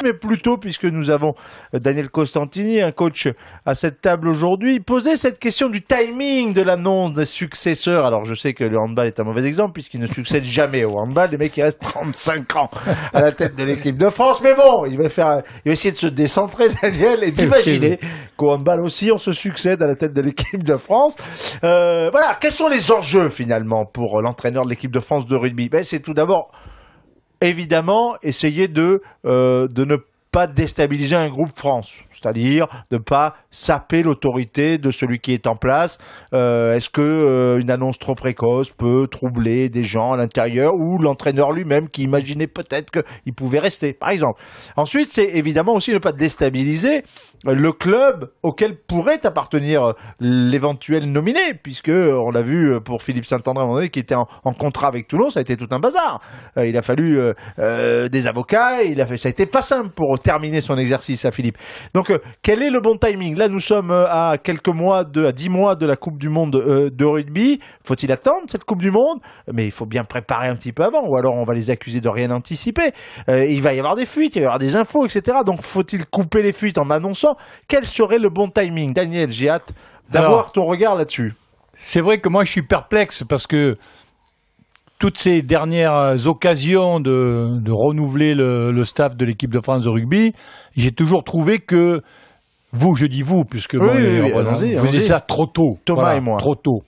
mais plutôt, puisque nous avons Daniel Costantini, un coach à cette table aujourd'hui, poser cette question du timing de l'annonce des successeurs. Alors je sais que le handball est un mauvais exemple, puisqu'il ne succède jamais au handball. Les mecs, ils restent 35 ans à la tête de l'équipe de France, mais bon, il va essayer de se décentrer, Daniel, et d'imaginer qu'au handball aussi, on se succède à la tête de l'équipe de France. Voilà, quels sont les enjeux finalement pour l'entraîneur de l'équipe de France de rugby? C'est tout d'abord, évidemment, essayer de ne pas déstabiliser un groupe France, c'est-à-dire de ne pas saper l'autorité de celui qui est en place. Est-ce que une annonce trop précoce peut troubler des gens à l'intérieur ou l'entraîneur lui-même qui imaginait peut-être qu'il pouvait rester, par exemple. Ensuite, c'est évidemment aussi ne pas déstabiliser le club auquel pourrait appartenir l'éventuel nominé, puisque on l'a vu pour Philippe Saint-André à un moment donné, qui était en contrat avec Toulon, ça a été tout un bazar. Il a fallu des avocats, ça a été pas simple pour terminer son exercice à Philippe. Donc, quel est le bon timing? Là, nous sommes à 10 mois de la Coupe du Monde de rugby. Faut-il attendre cette Coupe du Monde? Mais il faut bien préparer un petit peu avant, ou alors on va les accuser de rien anticiper. Il va y avoir des fuites, il va y avoir des infos, etc. Donc, faut-il couper les fuites en annonçant? Quel serait le bon timing? Daniel, j'ai hâte d'avoir ton regard là-dessus. C'est vrai que moi, je suis perplexe parce que toutes ces dernières occasions de renouveler le staff de l'équipe de France de rugby, j'ai toujours trouvé que je dis vous, puisque vous faisiez ça trop tôt. Thomas et moi. Trop tôt.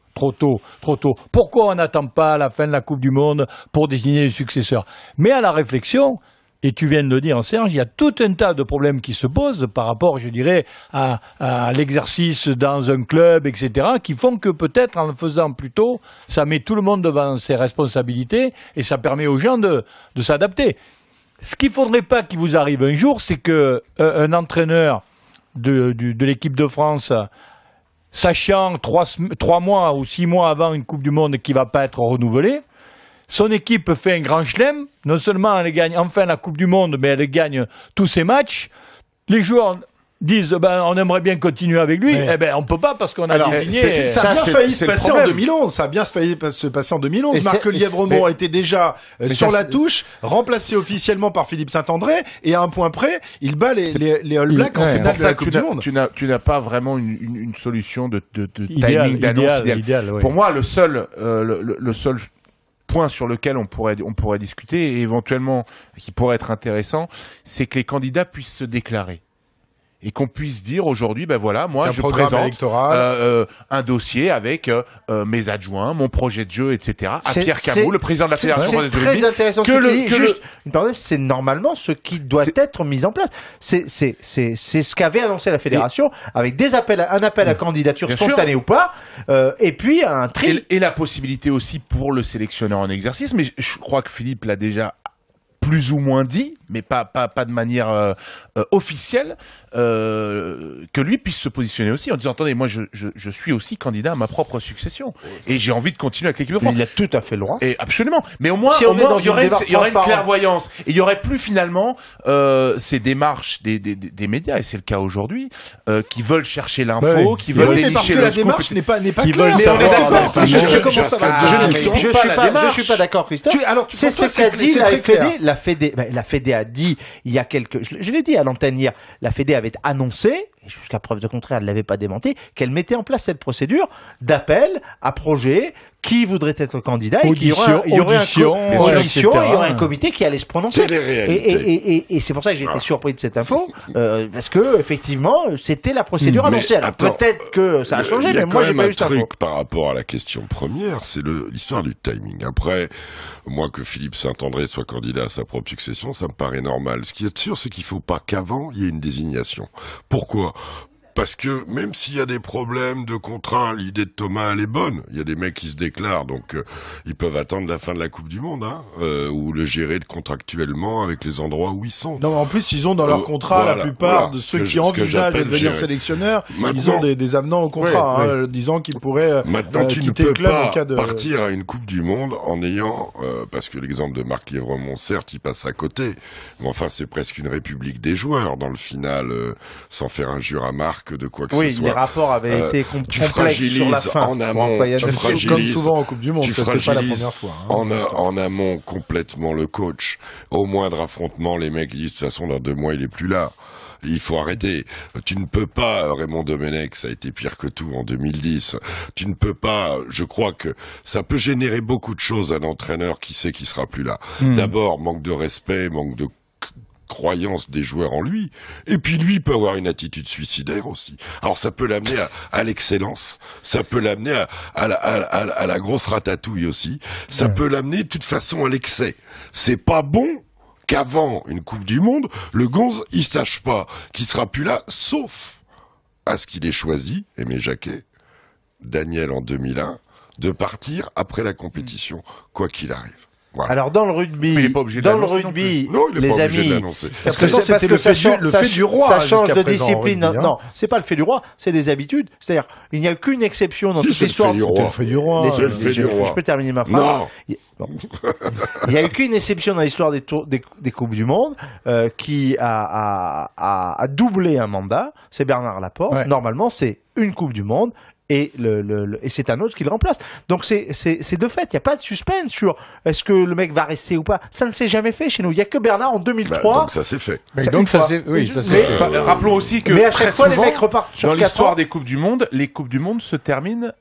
Pourquoi on n'attend pas la fin de la Coupe du Monde pour désigner les successeurs? Mais à la réflexion, et tu viens de le dire, Serge, il y a tout un tas de problèmes qui se posent par rapport, je dirais, à l'exercice dans un club, etc., qui font que peut-être en le faisant plus tôt, ça met tout le monde devant ses responsabilités et ça permet aux gens de s'adapter. Ce qu'il ne faudrait pas qu'il vous arrive un jour, c'est qu'un entraîneur de l'équipe de France, sachant 3 mois ou 6 mois avant une Coupe du Monde qui ne va pas être renouvelée, son équipe fait un grand chelem. Non seulement elle gagne enfin la Coupe du Monde, mais elle gagne tous ses matchs. Les joueurs disent on aimerait bien continuer avec lui. On ne peut pas parce qu'on a désigné. Ça a bien failli se passer en 2011. Ça a bien failli se passer en 2011. Marc Lièvremont était déjà sur la touche, remplacé officiellement par Philippe Saint-André, et à un point près, il bat les All Blacks en finale de la Coupe du Monde. Tu n'as pas vraiment une solution de timing d'annonce idéal. Pour moi, le seul point sur lequel on pourrait discuter et éventuellement qui pourrait être intéressant, c'est que les candidats puissent se déclarer. Et qu'on puisse dire aujourd'hui, moi je présente un dossier avec mes adjoints, mon projet de jeu, etc. à Pierre Camou, le président de la Fédération française de rugby. C'est très intéressant. Juste une parenthèse, c'est normalement ce qui doit être mis en place. C'est ce qu'avait annoncé la Fédération avec un appel à candidature spontanée ou pas, et puis un tri. Et la possibilité aussi pour le sélectionneur en exercice, mais je crois que Philippe l'a déjà plus ou moins dit, mais pas de manière officielle, que lui puisse se positionner aussi en disant attendez, moi je suis aussi candidat à ma propre succession et j'ai envie de continuer avec l'équipe de France. Il a tout à fait le droit. Et absolument. Mais au moins, il y aurait une clairvoyance et il y aurait plus finalement ces démarches des médias, et c'est le cas aujourd'hui, qui veulent chercher l'info, qui veulent dénicher le scoop. Parce que la démarche n'est pas claire. Mais on est d'accord. Je suis pas d'accord, Christophe. C'est ce qu'a dit la FED. La Fédé a dit il y a je l'ai dit à l'antenne hier, la Fédé avait annoncé, et jusqu'à preuve de contraire, elle ne l'avait pas démenti, qu'elle mettait en place cette procédure d'appel à projet qui voudrait être candidat et qu'il y aurait un comité qui allait se prononcer. Et c'est pour ça que j'ai été surpris de cette info, parce que effectivement, c'était la procédure annoncée. Alors peut-être que ça a changé, mais moi j'ai pas eu cette info. Truc par rapport à la question première, c'est l'histoire du timing. Après, moi que Philippe Saint-André soit candidat à sa propre succession, ça me paraît normal. Ce qui est sûr, c'est qu'il ne faut pas qu'avant il y ait une désignation. Pourquoi ? Parce que même s'il y a des problèmes de contrat, l'idée de Thomas elle est bonne. Il y a des mecs qui se déclarent, donc ils peuvent attendre la fin de la Coupe du Monde, ou le gérer contractuellement avec les endroits où ils sont. Non, en plus ils ont dans leur contrat la plupart de ceux qui envisagent de devenir sélectionneurs, ils ont des avenants au contrat, disant qu'ils pourraient quitter le club en cas de partir à une Coupe du Monde en ayant, parce que l'exemple de Marc Lièvremont, certes, il passe à côté, mais enfin c'est presque une république des joueurs dans le final, sans faire injure à Marc. marque de quoi que ce soit. Oui, les rapports avaient été complexes sur la fin. En amont, comme souvent en Coupe du Monde, c'était pas la première fois. En amont complètement le coach. Au moindre affrontement, les mecs disent de toute façon dans 2 mois il est plus là. Il faut arrêter. Tu ne peux pas, Raymond Domenech, ça a été pire que tout en 2010. Tu ne peux pas, je crois que ça peut générer beaucoup de choses à un entraîneur qui sait qu'il sera plus là. D'abord, manque de respect, manque de croyance des joueurs en lui. Et puis lui peut avoir une attitude suicidaire aussi. Alors ça peut l'amener à l'excellence. Ça peut l'amener à la grosse ratatouille aussi. Ça peut l'amener de toute façon à l'excès. C'est pas bon qu'avant une Coupe du Monde, le Gonze, il sache pas qu'il sera plus là, sauf à ce qu'il ait choisi, Aimé Jacquet, Daniel en 2001, de partir après la compétition, quoi qu'il arrive. Voilà. Alors dans le rugby, les amis, parce que c'était le fait du roi. Ça change de discipline. Non, c'est pas le fait du roi, c'est des habitudes. C'est-à-dire, il n'y a qu'une exception dans toute l'histoire. Le fait du roi. Je peux terminer ma phrase. Non. Il n'y a eu qu'une exception dans l'histoire des Coupes du Monde qui a doublé un mandat. C'est Bernard Laporte. Ouais. Normalement, c'est une Coupe du Monde. Et c'est un autre qui le remplace. Donc c'est de fait, il n'y a pas de suspense sur est-ce que le mec va rester ou pas. Ça ne s'est jamais fait chez nous. Il n'y a que Bernard en 2003. Donc ça s'est fait. Donc ça s'est fait. Rappelons aussi que mais à chaque fois les mecs repartent sur dans l'histoire des Coupes du Monde, les Coupes du Monde se terminent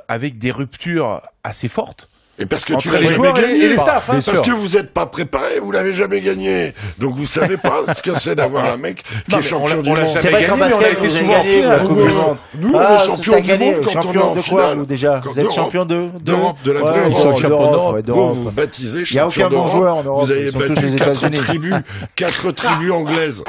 avec des ruptures assez fortes. Et parce que tu l'as jamais gagné, et les staffs, parce que vous n'êtes pas préparé, vous l'avez jamais gagné. Donc vous savez pas ce que c'est d'avoir un mec qui est champion du monde. C'est vrai qu'en basket, vous avez gagné la Coupe du Monde. Nous, on est champion du monde quand on est en finale. Déjà, vous êtes champion d'Europe, de la vraie Europe. Vous vous baptisez champion d'Europe. Vous avez battu 4 tribus anglaises.